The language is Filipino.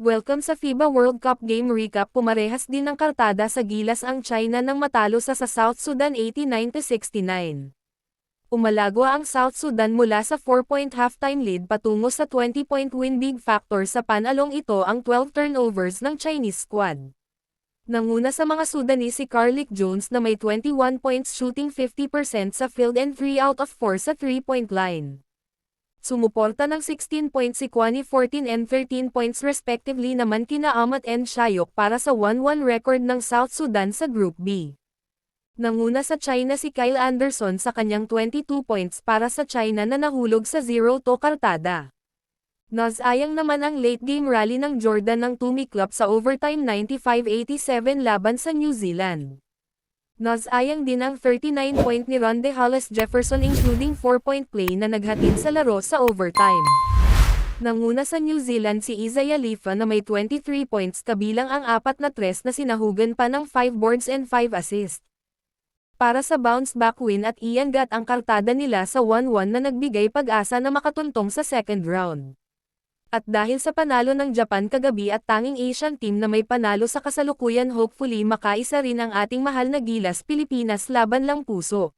Welcome sa FIBA World Cup Game Recap. Pumarehas din ng kartada sa gilas ang China nang matalo sa South Sudan 89-69. Umalagwa ang South Sudan mula sa 4-point halftime lead patungo sa 20-point win. Big factor sa panalong ito ang 12 turnovers ng Chinese squad. Nanguna sa mga Sudanese si Carlik Jones na may 21 points, shooting 50% sa field and 3 out of 4 sa 3-point line. Sumuporta ng 16 points si Kwani, 14 and 13 points respectively naman kina Ahmad and Shayok para sa 1-1 record ng South Sudan sa Group B. Nanguna sa China si Kyle Anderson sa kanyang 22 points para sa China na nahulog sa 0-2 kartada. Nasayang naman ang late game rally ng Jordan ng tumiklop sa overtime 95-87 laban sa New Zealand. Nasayang din ang 39-point ni Ronde Hollis Jefferson including 4-point play na naghatid sa laro sa overtime. Nanguna sa New Zealand si Isaiah Lifa na may 23 points kabilang ang 4 na tres na sinahugan pa ng 5 boards and 5 assists. Para sa bounce-back win at iangat ang kartada nila sa 1-1 na nagbigay pag-asa na makatuntong sa second round. At dahil sa panalo ng Japan kagabi at tanging Asian team na may panalo sa kasalukuyan, hopefully makaisa rin ang ating mahal na gilas Pilipinas laban lang puso.